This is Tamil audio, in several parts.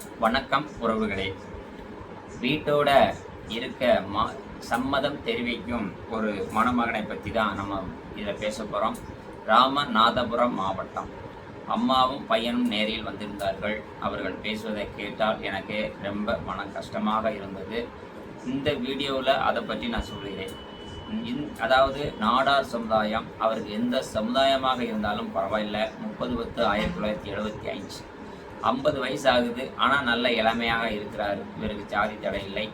வணக்கம் உறவுகளே. வீட்டோட இருக்க சம்மதம் தெரிவிக்கும் ஒரு மணமகனை பற்றி தான் நம்ம இதில் பேச போகிறோம். ராமநாதபுரம் மாவட்டம். அம்மாவும் பையனும் நேரில் வந்திருந்தார்கள். அவர்கள் பேசுவதை கேட்டால் எனக்கு ரொம்ப மன கஷ்டமாக இருந்தது. இந்த வீடியோவில் அதை பற்றி நான் சொல்கிறேன். அதாவது நாடார் சமுதாயம், அவருக்கு எந்த சமுதாயமாக இருந்தாலும் பரவாயில்லை. 30/10/1975 50 வயசு ஆகுது. ஆனால் நல்ல இளமையாக இருக்கிறார். இவருக்கு ஜாதி தடை இல்லை.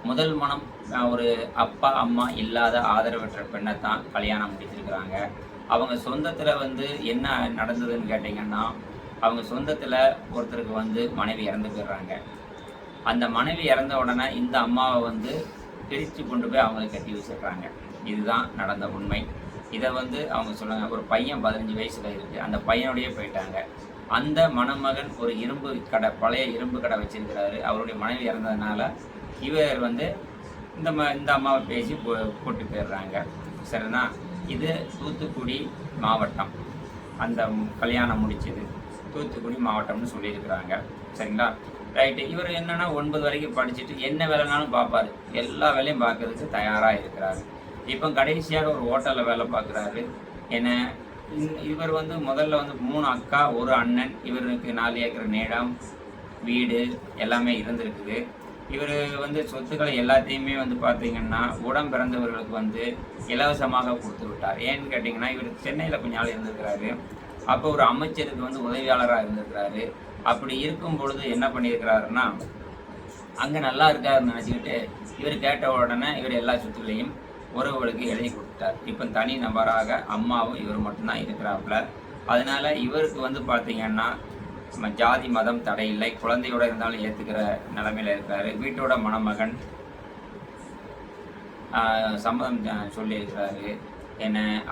முதல் மனம் ஒரு அப்பா அம்மா இல்லாத ஆதரவற்ற பெண்ணை தான் கல்யாணம் முடிச்சிருக்கிறாங்க. அவங்க சொந்தத்தில் என்ன நடந்ததுன்னு கேட்டிங்கன்னா, அவங்க சொந்தத்தில் ஒருத்தருக்கு மனைவி இறந்து போயிடுறாங்க. அந்த மனைவி இறந்த உடனே இந்த அம்மாவை பிரித்து கொண்டு போய் அவங்களுக்கு கட்டி வச்சிடுறாங்க. இதுதான் நடந்த உண்மை. இதை அவங்க சொல்லுங்க. ஒரு பையன் 15 வயசில் இருக்குது. அந்த பையனோடையே போயிட்டாங்க. அந்த மணமகன் ஒரு இரும்பு கடை, பழைய இரும்பு கடை வச்சிருக்கிறாரு. அவருடைய மனைவி இறந்ததுனால இவர் இந்த அம்மாவை பேசி கூட்டு போயிடுறாங்க. சரிண்ணா. இது தூத்துக்குடி மாவட்டம். அந்த கல்யாணம் முடிச்சது தூத்துக்குடி மாவட்டம்னு சொல்லியிருக்கிறாங்க. சரிங்களா. ரைட்டு. இவர் என்னென்னா 9 வரைக்கும் படிச்சுட்டு என்ன வேலைனாலும் பார்ப்பார். எல்லா வேலையும் பார்க்கறதுக்கு தயாராக இருக்கிறாரு. இப்போ கடைசியாக ஒரு ஹோட்டலில் வேலை பார்க்குறாரு. இவர் முதல்ல 3 அக்கா 1 அண்ணன். இவருக்கு 4 ஏக்கர் நிலம், வீடு எல்லாமே இருந்திருக்குது. இவர் சொத்துக்களை எல்லாத்தையுமே பார்த்தீங்கன்னா உடன் பிறந்தவர்களுக்கு இலவசமாக கொடுத்து விட்டார். ஏன்னு கேட்டிங்கன்னா, இவர் சென்னையில் கொஞ்ச நாள் இருந்திருக்கிறாரு. அப்போ ஒரு அமைச்சருக்கு உதவியாளராக இருந்திருக்கிறாரு. அப்படி இருக்கும் பொழுது என்ன பண்ணியிருக்கிறாருன்னா, அங்கே நல்லா இருக்காருன்னு நினச்சிக்கிட்டு இவர் கேட்ட உடனே இவர் எல்லா சொத்துக்களையும் உறவுகளுக்கு எழுதி கொடுத்துட்டார். இப்போ தனி நபராக அம்மாவும் இவர் மட்டும்தான் இருக்கிறாப்புல. அதனால் இவருக்கு பார்த்தீங்கன்னா ஜாதி மதம் தடை இல்லை. குழந்தையோடு இருந்தாலும் ஏற்றுக்கிற நிலைமையில் இருக்கிறாரு. வீட்டோட மணமகன் சம்மதம் சொல்லியிருக்கிறாரு.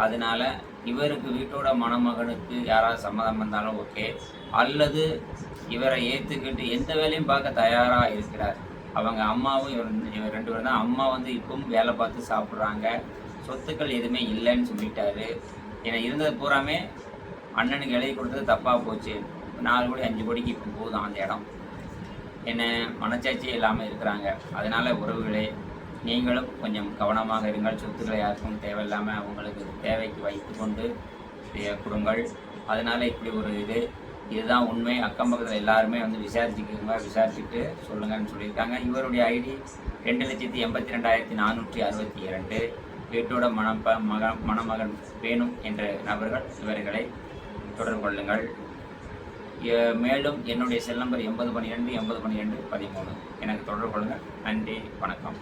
அதனால் இவருக்கு வீட்டோட மணமகனுக்கு யாராவது சம்மதம் வந்தாலும் ஓகே, அல்லது இவரை ஏற்றுக்கிட்டு எந்த வேலையும் பார்க்க தயாராக இருக்கிறார். அவங்க அம்மாவும் இவர் 2 பேரும் தான். அம்மா இப்பவும் வேலை பார்த்து சாப்பிட்றாங்க. சொத்துக்கள் எதுவுமே இல்லைன்னு சொல்லிட்டாரு. இருந்தது பூராமே அண்ணனுக்கு எழுதி கொடுத்தது தப்பாக போச்சு. 4 கோடி 5 கோடிக்கு இப்போ போதும் அந்த இடம். மனச்சாட்சியே இல்லாமல் இருக்கிறாங்க. அதனால் உறவுகளே, நீங்களும் கொஞ்சம் கவனமாக இருங்கள். சொத்துக்களை யாருக்கும் தேவையில்லாமல் அவங்களுக்கு தேவைக்கு வைத்து கொண்டு கொடுங்கள். அதனால் இப்படி ஒரு இதுதான் உண்மை. அக்கம் பக்கத்தில் எல்லாருமே விசாரிச்சுக்கோங்க. விசாரிச்சுட்டு சொல்லுங்கன்னு சொல்லியிருக்காங்க. இவருடைய ஐடி 2,82,462. வீட்டோட மணமகன் வேணும் என்ற நபர்கள் இவர்களை தொடர்பு கொள்ளுங்கள். மேலும் என்னுடைய செல் நம்பர் 8012 8012 13. எனக்கு தொடர்பு கொள்ளுங்கள். நன்றி, வணக்கம்.